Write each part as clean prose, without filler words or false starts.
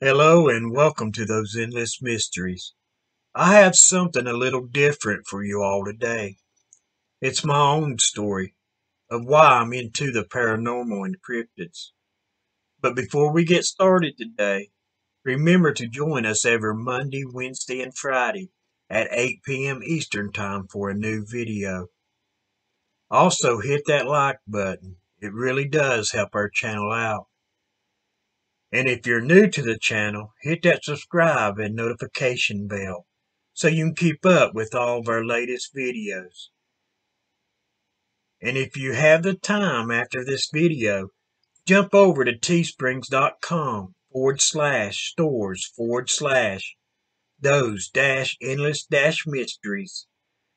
Hello and welcome to those endless mysteries. I have something a little different for you all today. It's my own story of why I'm into the paranormal and cryptids. But before we get started today, remember to join us every Monday, Wednesday, and Friday at 8 p.m. Eastern Time for a new video. Also hit that like button. It really does help our channel out. And if you're new to the channel, hit that subscribe and notification bell so you can keep up with all of our latest videos. And if you have the time after this video, jump over to teesprings.com/stores/those-endless-mysteries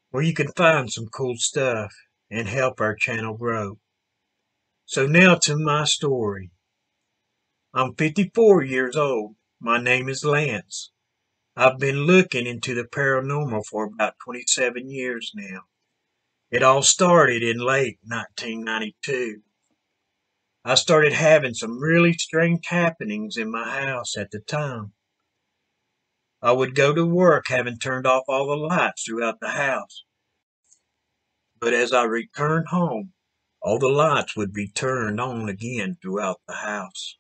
where you can find some cool stuff and help our channel grow. So now to my story. I'm 54 years old. My name is Lance. I've been looking into the paranormal for about 27 years now. It all started in late 1992. I started having some really strange happenings in my house at the time. I would go to work having turned off all the lights throughout the house. But as I returned home, all the lights would be turned on again throughout the house,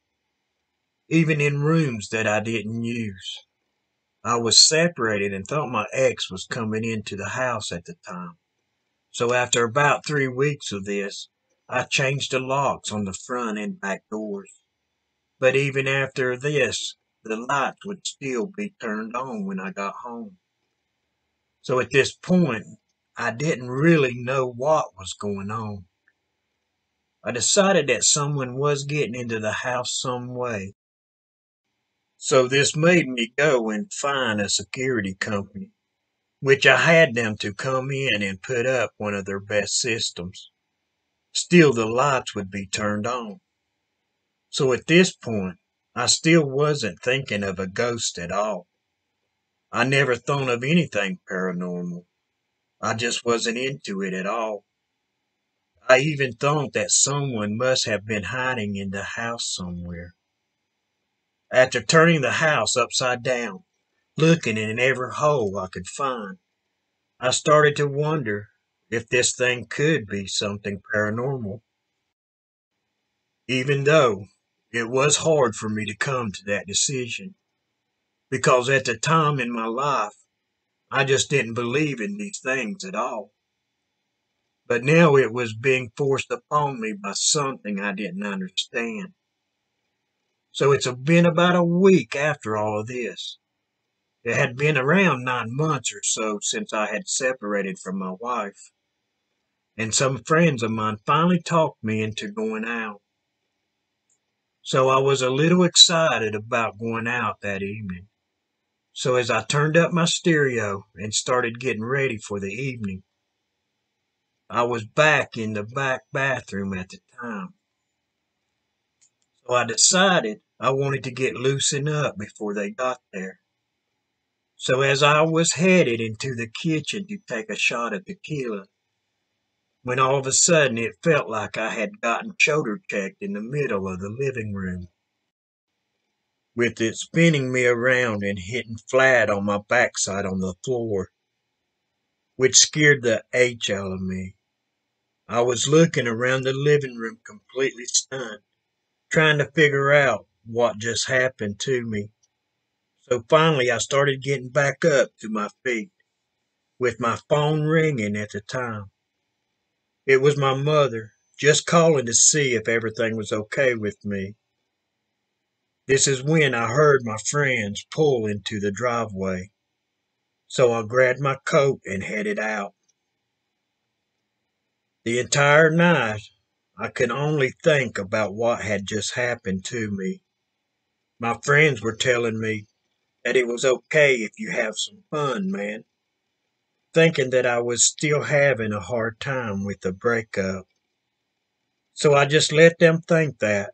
even in rooms that I didn't use. I was separated and thought my ex was coming into the house at the time. So after about 3 weeks of this, I changed the locks on the front and back doors. But even after this, the lights would still be turned on when I got home. So at this point, I didn't really know what was going on. I decided that someone was getting into the house some way. So this made me go and find a security company, which I had them to come in and put up one of their best systems. Still the lights would be turned on. So at this point, I still wasn't thinking of a ghost at all. I never thought of anything paranormal. I just wasn't into it at all. I even thought that someone must have been hiding in the house somewhere. After turning the house upside down, looking in every hole I could find, I started to wonder if this thing could be something paranormal. Even though it was hard for me to come to that decision, because at the time in my life, I just didn't believe in these things at all. But now it was being forced upon me by something I didn't understand. So it's been about a week after all of this. It had been around 9 months or so since I had separated from my wife, and some friends of mine finally talked me into going out. So I was a little excited about going out that evening. So as I turned up my stereo and started getting ready for the evening, I was back in the back bathroom at the time. So I decided I wanted to get loosened up before they got there. So as I was headed into the kitchen to take a shot of tequila, when all of a sudden it felt like I had gotten shoulder checked in the middle of the living room, with it spinning me around and hitting flat on my backside on the floor, which scared the H out of me. I was looking around the living room completely stunned, trying to figure out what just happened to me. So finally I started getting back up to my feet, with my phone ringing at the time. It was my mother, just calling to see if everything was okay with me. This is when I heard my friends pull into the driveway. So I grabbed my coat and headed out. The entire night, I could only think about what had just happened to me. My friends were telling me that it was okay if you have some fun, man, thinking that I was still having a hard time with the breakup. So I just let them think that.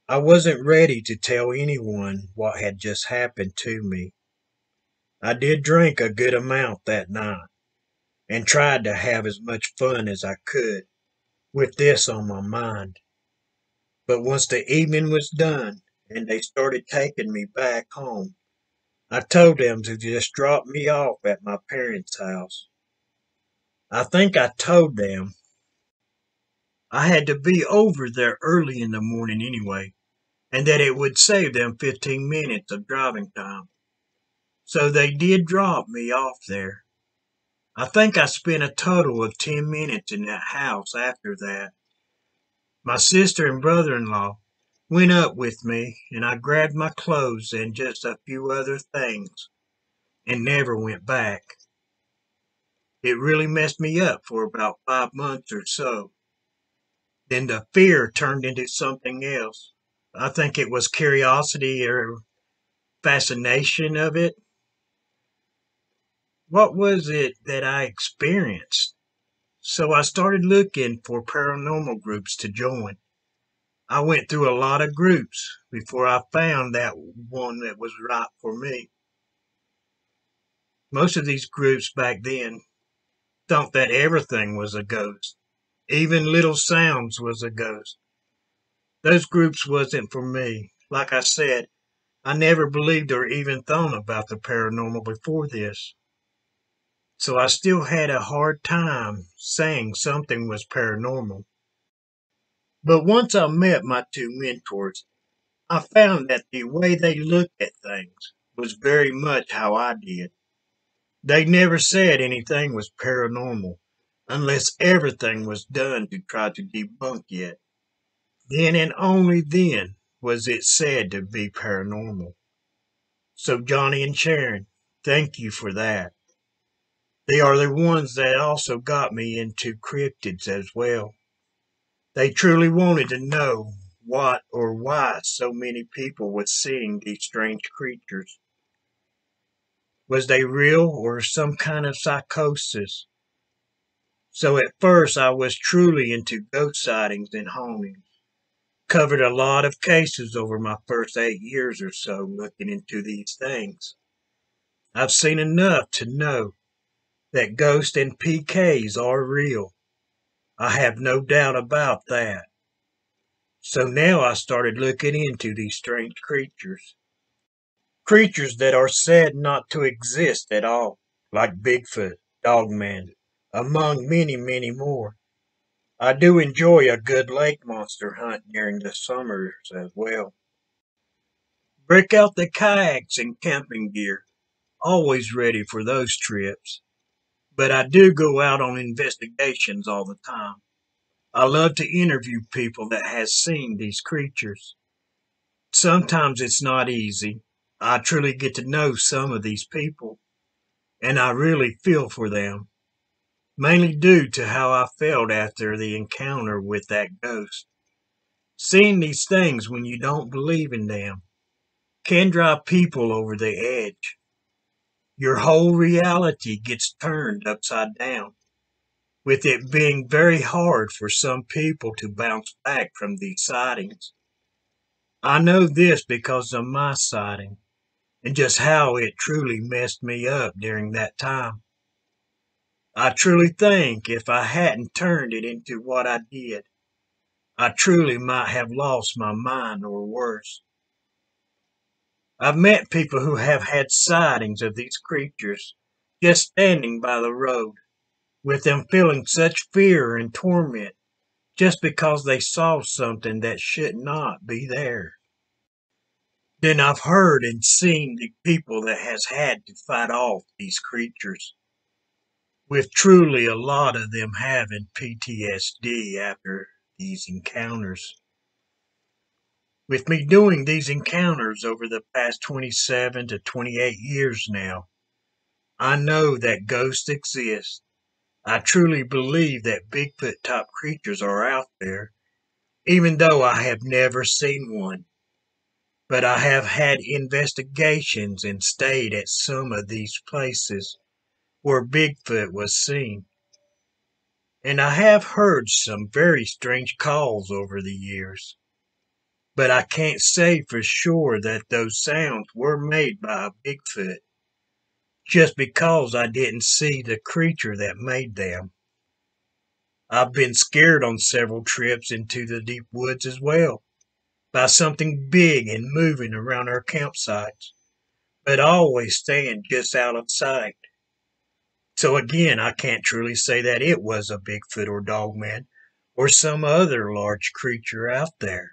I wasn't ready to tell anyone what had just happened to me. I did drink a good amount that night and tried to have as much fun as I could with this on my mind. But once the evening was done, and they started taking me back home. I told them to just drop me off at my parents' house. I think I told them I had to be over there early in the morning anyway, and that it would save them 15 minutes of driving time. So they did drop me off there. I think I spent a total of 10 minutes in that house after that. My sister and brother-in-law went up with me, and I grabbed my clothes and just a few other things and never went back. It really messed me up for about 5 months or so. Then the fear turned into something else. I think it was curiosity or fascination of it. What was it that I experienced? So I started looking for paranormal groups to join. I went through a lot of groups before I found that one that was right for me. Most of these groups back then thought that everything was a ghost. Even little sounds was a ghost. Those groups wasn't for me. Like I said, I never believed or even thought about the paranormal before this. So I still had a hard time saying something was paranormal. But once I met my two mentors, I found that the way they looked at things was very much how I did. They never said anything was paranormal unless everything was done to try to debunk it. Then and only then was it said to be paranormal. So Johnny and Sharon, thank you for that. They are the ones that also got me into cryptids as well. They truly wanted to know what or why so many people were seeing these strange creatures. Was they real or some kind of psychosis? So at first I was truly into ghost sightings and hauntings. Covered a lot of cases over my first 8 years or so looking into these things. I've seen enough to know that ghosts and PKs are real. I have no doubt about that. So now I started looking into these strange creatures. Creatures that are said not to exist at all, like Bigfoot, Dogman, among many, many more. I do enjoy a good lake monster hunt during the summers as well. Break out the kayaks and camping gear, always ready for those trips. But I do go out on investigations all the time. I love to interview people that has seen these creatures. Sometimes it's not easy. I truly get to know some of these people, and I really feel for them, mainly due to how I felt after the encounter with that ghost. Seeing these things when you don't believe in them can drive people over the edge. Your whole reality gets turned upside down, with it being very hard for some people to bounce back from these sightings. I know this because of my sighting and just how it truly messed me up during that time. I truly think if I hadn't turned it into what I did, I truly might have lost my mind or worse. I've met people who have had sightings of these creatures just standing by the road, with them feeling such fear and torment just because they saw something that should not be there. Then I've heard and seen the people that has had to fight off these creatures, with truly a lot of them having PTSD after these encounters. With me doing these encounters over the past 27 to 28 years now, I know that ghosts exist. I truly believe that Bigfoot type creatures are out there, even though I have never seen one. But I have had investigations and stayed at some of these places where Bigfoot was seen. And I have heard some very strange calls over the years. But I can't say for sure that those sounds were made by a Bigfoot, just because I didn't see the creature that made them. I've been scared on several trips into the deep woods as well, by something big and moving around our campsites, but always staying just out of sight. So again, I can't truly say that it was a Bigfoot or Dogman or some other large creature out there.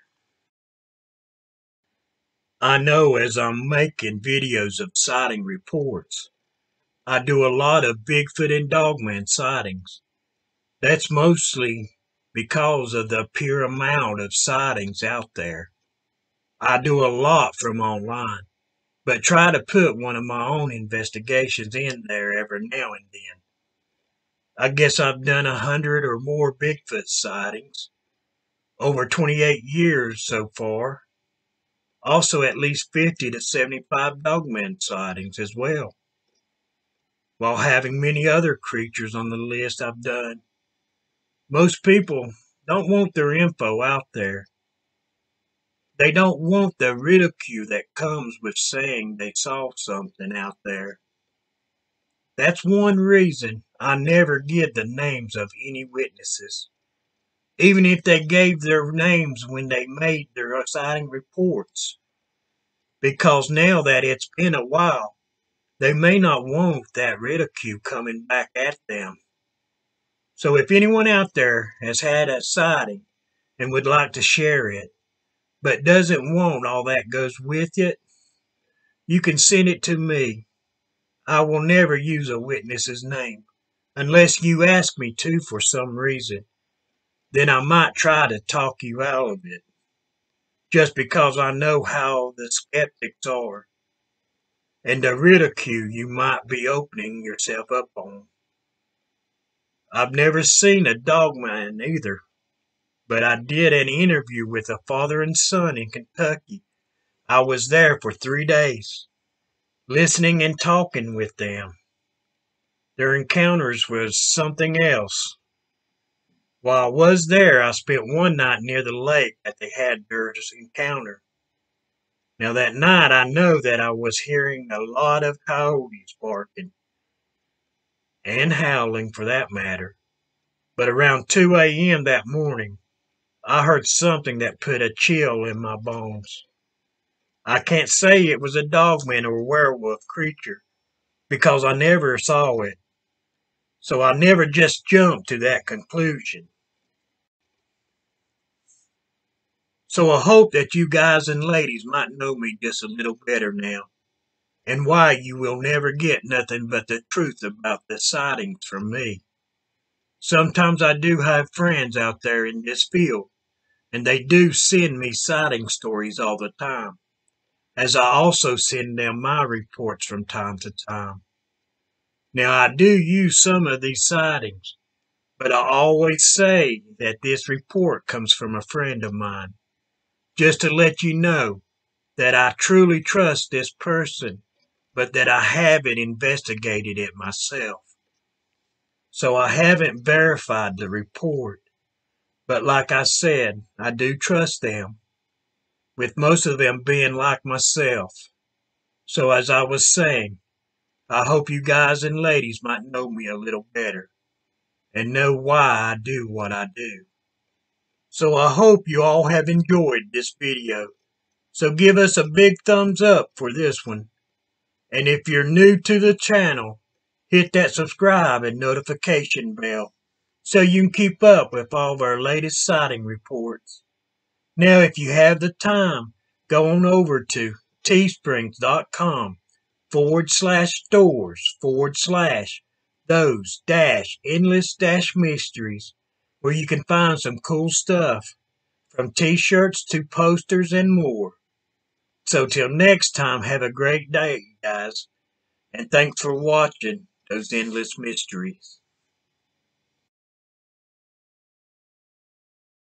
I know as I'm making videos of sighting reports, I do a lot of Bigfoot and Dogman sightings. That's mostly because of the pure amount of sightings out there. I do a lot from online, but try to put one of my own investigations in there every now and then. I guess I've done 100 or more Bigfoot sightings, over 28 years so far. Also at least 50 to 75 Dogman sightings as well, while having many other creatures on the list I've done. Most people don't want their info out there. They don't want the ridicule that comes with saying they saw something out there. That's one reason I never give the names of any witnesses, even if they gave their names when they made their sighting reports, because now that it's been a while, they may not want that ridicule coming back at them. So if anyone out there has had a sighting and would like to share it, but doesn't want all that goes with it, you can send it to me. I will never use a witness's name, unless you ask me to for some reason. Then I might try to talk you out of it, just because I know how the skeptics are, and the ridicule you might be opening yourself up on. I've never seen a Dogman either, but I did an interview with a father and son in Kentucky. I was there for 3 days, listening and talking with them. Their encounters was something else. While I was there, I spent one night near the lake that they had their encounter. Now that night, I know that I was hearing a lot of coyotes barking, and howling for that matter. But around 2 a.m. that morning, I heard something that put a chill in my bones. I can't say it was a Dogman or werewolf creature, because I never saw it. So I never just jumped to that conclusion. So I hope that you guys and ladies might know me just a little better now, and why you will never get nothing but the truth about the sightings from me. Sometimes I do have friends out there in this field, and they do send me sighting stories all the time, as I also send them my reports from time to time. Now I do use some of these sightings, but I always say that this report comes from a friend of mine, just to let you know that I truly trust this person, but that I haven't investigated it myself. So I haven't verified the report, but like I said, I do trust them, with most of them being like myself. So as I was saying, I hope you guys and ladies might know me a little better, and know why I do what I do. So I hope you all have enjoyed this video. So give us a big thumbs up for this one. And if you're new to the channel, hit that subscribe and notification bell so you can keep up with all of our latest sighting reports. Now if you have the time, go on over to teesprings.com/stores/those-endless-mysteries, where you can find some cool stuff, from t-shirts to posters and more. So till next time, have a great day, guys, and thanks for watching those endless mysteries.